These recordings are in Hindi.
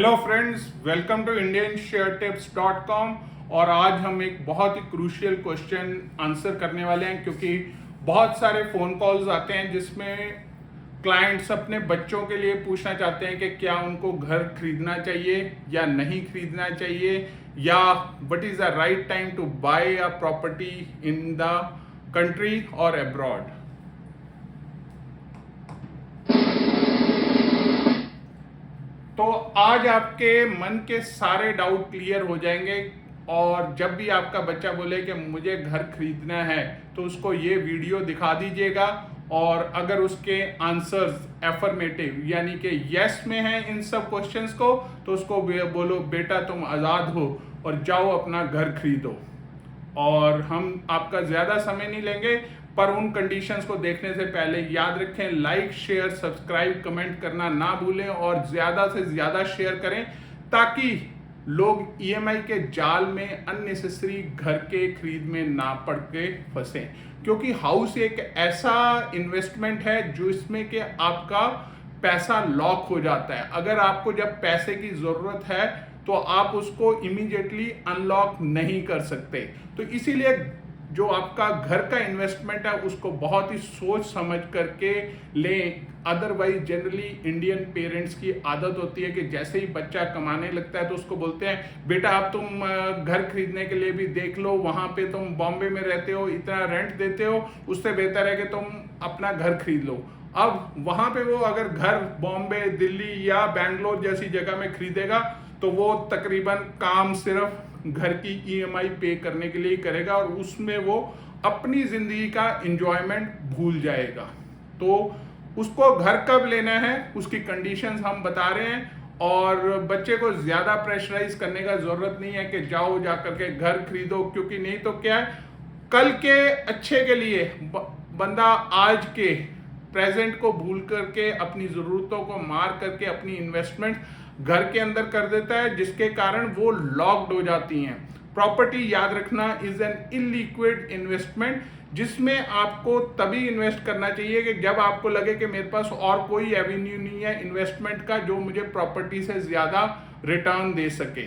Hello friends, welcome to indiansharetips.com। और आज हम एक बहुत ही क्रूशियल क्वेश्चन आंसर करने वाले हैं, क्योंकि बहुत सारे फ़ोन कॉल्स आते हैं जिसमें क्लाइंट्स अपने बच्चों के लिए पूछना चाहते हैं कि क्या उनको घर खरीदना चाहिए या नहीं खरीदना चाहिए, या what is the right time to buy a property in the country और अब्रॉड। तो आज आपके मन के सारे डाउट क्लियर हो जाएंगे। और जब भी आपका बच्चा बोले कि मुझे घर खरीदना है, तो उसको ये वीडियो दिखा दीजिएगा। और अगर उसके आंसर्स एफर्मेटिव यानी कि यस में हैं इन सब क्वेश्चंस को, तो उसको बोलो बेटा तुम आज़ाद हो और जाओ अपना घर खरीदो। और हम आपका ज़्यादा समय नहीं लेंगे, पर उन कंडीशंस को देखने से पहले याद रखें, लाइक शेयर सब्सक्राइब कमेंट करना ना भूलें और ज़्यादा से ज़्यादा शेयर करें, ताकि लोग ईएमआई के जाल में अननेसेसरी घर के खरीद में ना पड़ के फंसें। क्योंकि हाउस एक ऐसा इन्वेस्टमेंट है जो इसमें कि आपका पैसा लॉक हो जाता है। अगर आपको जब पैसे की ज़रूरत है तो आप उसको इमीडिएटली अनलॉक नहीं कर सकते। तो इसीलिए जो आपका घर का इन्वेस्टमेंट है उसको बहुत ही सोच समझ करके लें। अदरवाइज जनरली इंडियन पेरेंट्स की आदत होती है कि जैसे ही बच्चा कमाने लगता है तो उसको बोलते हैं बेटा अब तुम घर खरीदने के लिए भी देख लो, वहाँ पे तुम बॉम्बे में रहते हो, इतना रेंट देते हो, उससे बेहतर है कि तुम अपना घर खरीद लो। अब वहाँ पे वो अगर घर बॉम्बे, दिल्ली या बैंगलोर जैसी जगह में खरीदेगा तो वो तकरीबन काम सिर्फ घर की ईएमआई पे करने के लिए करेगा और उसमें वो अपनी जिंदगी का एंजॉयमेंट भूल जाएगा। तो उसको घर कब लेना है उसकी कंडीशंस हम बता रहे हैं। और बच्चे को ज्यादा प्रेशराइज करने का जरूरत नहीं है कि जाओ जा करके घर खरीदो, क्योंकि नहीं तो क्या है, कल के अच्छे के लिए बंदा आज के प्रेजेंट को भूल करके अपनी जरूरतों को मार करके अपनी इन्वेस्टमेंट घर के अंदर कर देता है, जिसके कारण वो लॉक्ड हो जाती हैं। प्रॉपर्टी याद रखना इज एन इलिक्विड इन्वेस्टमेंट, जिसमें आपको तभी इन्वेस्ट करना चाहिए कि जब आपको लगे कि मेरे पास और कोई एवेन्यू नहीं है इन्वेस्टमेंट का जो मुझे प्रॉपर्टी से ज्यादा रिटर्न दे सके।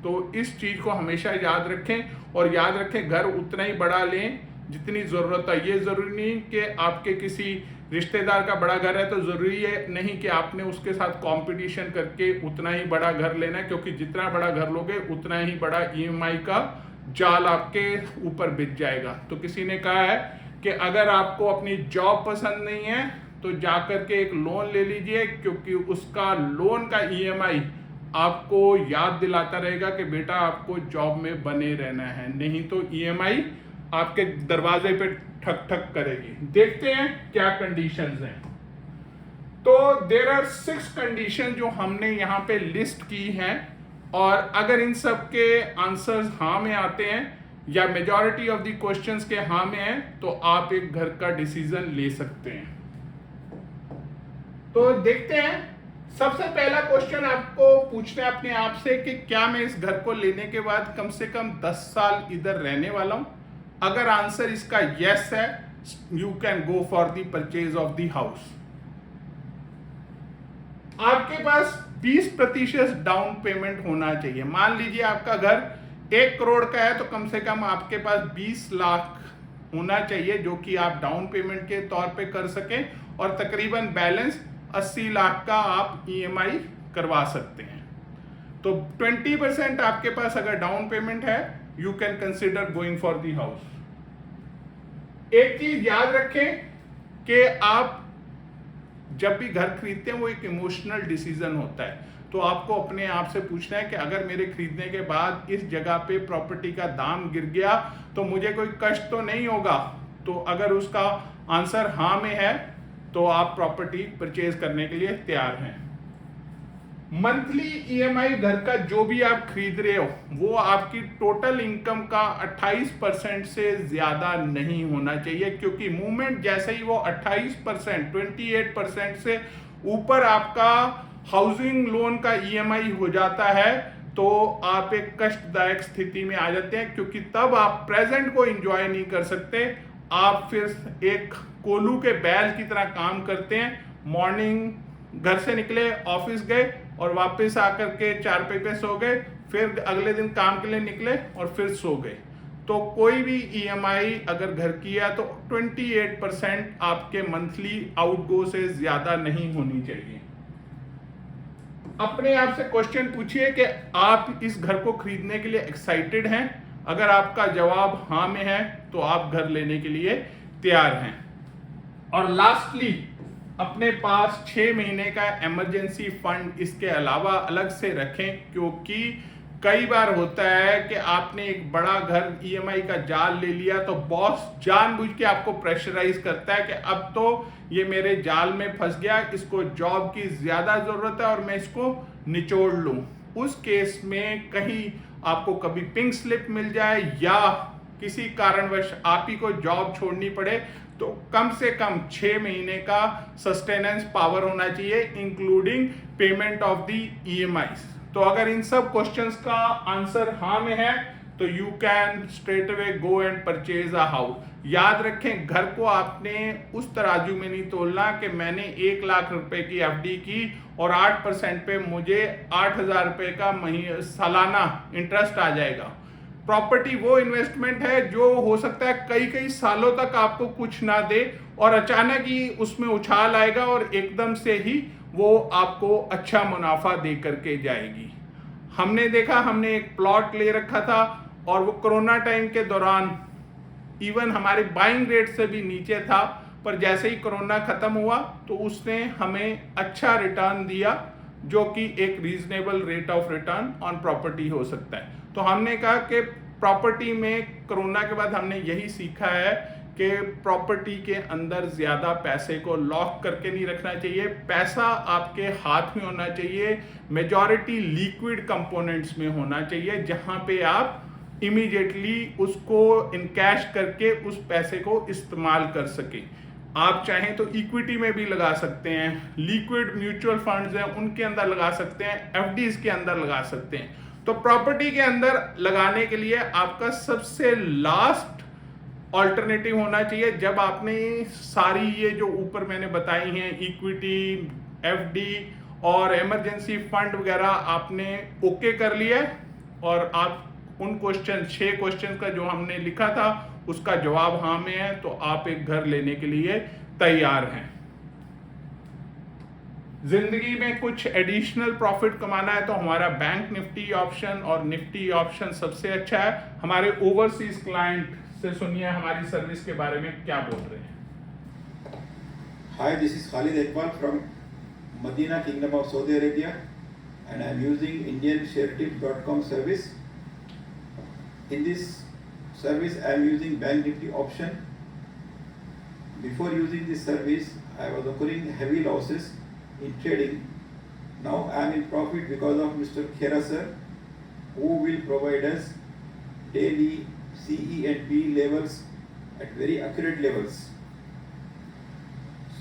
तो इस चीज को हमेशा याद रखें, और याद रखें घर उतना ही बड़ा लें जितनी जरूरत है। ये जरूरी नहीं कि आपके किसी रिश्तेदार का बड़ा घर है तो जरूरी है नहीं कि आपने उसके साथ कंपटीशन करके उतना ही बड़ा घर लेना है, क्योंकि जितना बड़ा घर लोगे उतना ही बड़ा ईएमआई का जाल आपके ऊपर बिछ जाएगा। तो किसी ने कहा है कि अगर आपको अपनी जॉब पसंद नहीं है तो जाकर के एक लोन ले लीजिए, क्योंकि उसका लोन का ईएमआई आपको याद दिलाता रहेगा कि बेटा आपको जॉब में बने रहना है, नहीं तो ईएमआई आपके दरवाजे पे ठक ठक करेगी। देखते हैं क्या कंडीशंस हैं। तो देयर आर 6 कंडीशन जो हमने यहाँ पे लिस्ट की हैं, और अगर इन सब के आंसर्स हाँ में आते हैं या मेजॉरिटी ऑफ द क्वेश्चंस के हाँ में हैं, तो आप एक घर का डिसीजन ले सकते हैं। तो देखते हैं। सबसे पहला क्वेश्चन आपको पूछना है अपने आप से कि क्या मैं इस घर को लेने के बाद कम से कम 10 साल इधर रहने वाला हूं। अगर आंसर इसका यस है, you can go for the purchase of the house. आपके पास 20% डाउन पेमेंट होना चाहिए। मान लीजिए आपका घर 1 करोड़ का है, तो कम से कम आपके पास 20 लाख होना चाहिए जो कि आप डाउन पेमेंट के तौर पे कर सकें, और तकरीबन बैलेंस 80 लाख का आप ईएमआई करवा सकते हैं। तो 20% आपके पास अगर डाउन पेमेंट है, you can consider going for the house. एक चीज याद रखें कि आप जब भी घर खरीदते हैं वो एक इमोशनल डिसीजन होता है। तो आपको अपने आप से पूछना है कि अगर मेरे खरीदने के बाद इस जगह पे प्रॉपर्टी का दाम गिर गया तो मुझे कोई कष्ट तो नहीं होगा। तो अगर उसका आंसर हाँ में है तो आप प्रॉपर्टी परचेज करने के लिए तैयार हैं। मंथली ईएमआई घर का जो भी आप खरीद रहे हो वो आपकी टोटल इनकम का 28% से ज्यादा नहीं होना चाहिए, क्योंकि मूवमेंट जैसे ही वो 28%, 28% से ऊपर आपका हाउसिंग लोन का ईएमआई हो जाता है तो आप एक कष्टदायक स्थिति में आ जाते हैं, क्योंकि तब आप प्रेजेंट को एंजॉय नहीं कर सकते। आप फिर एक कोल्हू के बैल की तरह काम करते हैं। मॉर्निंग घर से निकले, ऑफिस गए, और वापस आकर के चारपाई पे सो गए, फिर अगले दिन काम के लिए निकले और फिर सो गए। तो कोई भी ईएमआई अगर घर की है तो 28% आपके मंथली आउटगो से ज्यादा नहीं होनी चाहिए। अपने आप से क्वेश्चन पूछिए कि आप इस घर को खरीदने के लिए एक्साइटेड हैं। अगर आपका जवाब हाँ में है तो आप घर लेने के लिए तैयार हैं। और लास्टली, अपने पास 6 महीने का इमरजेंसी फंड इसके अलावा अलग से रखें, क्योंकि कई बार होता है कि आपने एक बड़ा घर ईएमआई का जाल ले लिया तो बॉस जानबूझ के आपको प्रेशराइज करता है कि अब तो ये मेरे जाल में फंस गया, इसको जॉब की ज्यादा जरूरत है और मैं इसको निचोड़ लूं। उस केस में कहीं आपको कभी पिंक स्लिप मिल जाए या किसी कारणवश आप ही को जॉब छोड़नी पड़े, तो कम से कम 6 महीने का सस्टेनेंस पावर होना चाहिए, including payment of the EMIs. तो अगर इन सब क्वेश्चंस का आंसर हाँ में है तो you can straight away go and purchase a house. याद रखें, घर को आपने उस तराजू में नहीं तोलना कि मैंने 1 लाख रुपए की एफडी की और 8% पे मुझे 8,000 रुपए का सालाना इंटरेस्ट आ जाएगा। प्रॉपर्टी वो इन्वेस्टमेंट है जो हो सकता है कई कई सालों तक आपको कुछ ना दे और अचानक ही उसमें उछाल आएगा और एकदम से ही वो आपको अच्छा मुनाफा दे करके जाएगी। हमने देखा, हमने एक प्लॉट ले रखा था और वो कोरोना टाइम के दौरान इवन हमारे बाइंग रेट से भी नीचे था, पर जैसे ही कोरोना खत्म हुआ तो उसने हमें अच्छा रिटर्न दिया, जो कि एक reasonable rate of return on property हो सकता है। तो हमने कहा कि प्रॉपर्टी में कोरोना के बाद हमने यही सीखा है कि प्रॉपर्टी के अंदर ज्यादा पैसे को लॉक करके नहीं रखना चाहिए। पैसा आपके हाथ में होना चाहिए, मेजॉरिटी लिक्विड कंपोनेंट्स में होना चाहिए, जहां पे आप इमीडिएटली उसको इनकैश करके उस पैसे को इस्तेमाल कर सके। आप चाहें तो इक्विटी में भी लगा सकते हैं, लिक्विड म्यूचुअल फंड्स हैं उनके अंदर लगा सकते हैं, एफडीज के अंदर लगा सकते हैं। तो प्रॉपर्टी के अंदर लगाने के लिए आपका सबसे लास्ट ऑल्टरनेटिव होना चाहिए, जब आपने सारी ये जो ऊपर मैंने बताई हैं इक्विटी, एफडी और इमरजेंसी फंड वगैरह आपने ओके कर लिया और आप उन 6 क्वेश्चन का जो हमने लिखा था उसका जवाब हाँ में है, तो आप एक घर लेने के लिए तैयार हैं। जिंदगी में कुछ एडिशनल प्रॉफिट कमाना है तो हमारा बैंक निफ्टी ऑप्शन और निफ्टी ऑप्शन सबसे अच्छा है। हमारे ओवरसीज क्लाइंट से सुनिए हमारी सर्विस के बारे में क्या बोल रहे हैं। Hi, this is Khalid Iqbal from Medina, Kingdom of Saudi Arabia, and I am using IndianShareTip.com service. In this service, I am using Bank Nifty option. Before using this service, I was occurring heavy losses in trading. Now I am in profit because of Mr. Khera sir, who will provide us daily CE and P levels at very accurate levels.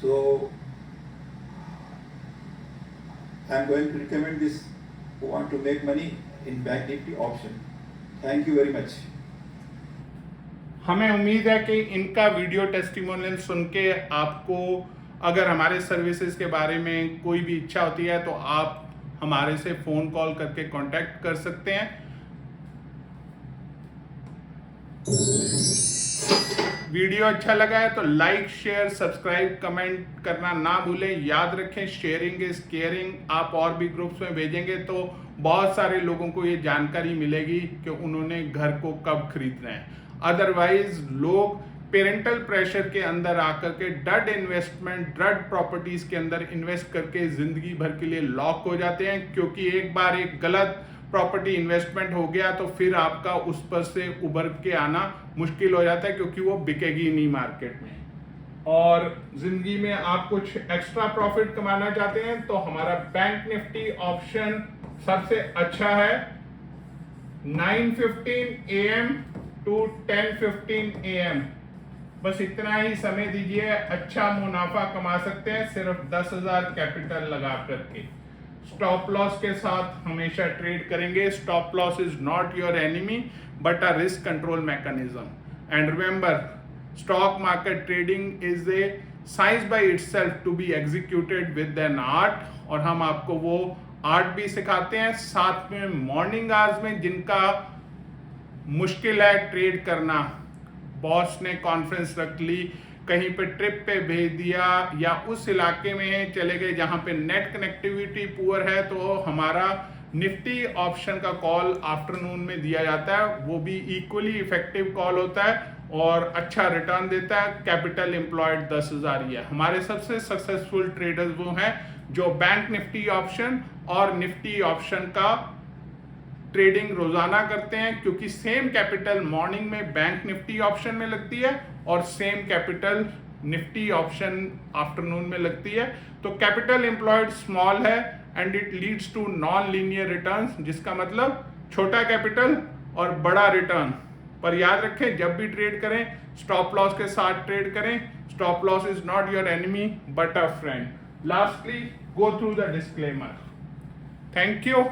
So I am going to recommend this who want to make money in Bank Nifty option. Thank you very much. हमें उम्मीद है कि इनका वीडियो टेस्टिमोनियल सुन के आपको अगर हमारे सर्विसेज के बारे में कोई भी इच्छा होती है तो आप हमारे से फ़ोन कॉल करके कांटेक्ट कर सकते हैं। वीडियो अच्छा लगा है तो लाइक, शेयर, सब्सक्राइब, कमेंट करना ना भूलें। याद रखें, शेयरिंग इज केयरिंग। आप और भी ग्रुप्स में भेजेंगे तो बहुत सारे लोगों को ये जानकारी मिलेगी कि उन्होंने घर को कब खरीदना है। अदरवाइज लोग पेरेंटल प्रेशर के अंदर आकर के डड इन्वेस्टमेंट, डड प्रॉपर्टीज के अंदर इन्वेस्ट करके जिंदगी भर के लिए लॉक हो जाते हैं, क्योंकि एक बार एक गलत प्रॉपर्टी इन्वेस्टमेंट हो गया तो फिर आपका उस पर से उभर के आना मुश्किल हो जाता है, क्योंकि वो बिकेगी नहीं मार्केट में। और जिंदगी में आप कुछ एक्स्ट्रा प्रॉफिट कमाना चाहते हैं तो हमारा बैंक निफ्टी ऑप्शन सबसे अच्छा है। 9:15 AM to 10:15 AM, बस इतना ही समय दीजिए, अच्छा मुनाफा कमा सकते हैं सिर्फ 10,000 कैपिटल लगा करके। स्टॉप लॉस के साथ हमेशा ट्रेड करेंगे। Stop loss is not your enemy but a risk control mechanism. And remember, stock market trading is a science by itself to be executed with an art, और हम आपको वो आर्ट भी सिखाते हैं, साथ में मॉर्निंग आवर्स में जिनका मुश्किल है ट्रेड करना, बॉस ने कॉन्फ्रेंस रख ली, कहीं पे ट्रिप पे भेज दिया या उस इलाके में चले गए जहां पे नेट कनेक्टिविटी पुअर है, तो हमारा निफ्टी ऑप्शन का कॉल आफ्टरनून में दिया जाता है। वो भी इक्वली इफेक्टिव कॉल होता है और अच्छा रिटर्न देता है। कैपिटल एम्प्लॉयड 10,000 ही है। हमारे सबसे सक्सेसफुल ट्रेडर्स वो हैं जो बैंक निफ्टी ऑप्शन और निफ्टी ऑप्शन का ट्रेडिंग रोजाना करते हैं, क्योंकि सेम कैपिटल मॉर्निंग में बैंक निफ्टी ऑप्शन में लगती है और same capital Nifty option afternoon में लगती है। तो कैपिटल एम्प्लॉयड स्मॉल है and it leads to non linear returns, जिसका मतलब छोटा कैपिटल और बड़ा रिटर्न। पर याद रखें, जब भी ट्रेड करें स्टॉप लॉस के साथ ट्रेड करें। Stop loss is not your enemy but a friend. Lastly, go through the disclaimer. Thank you.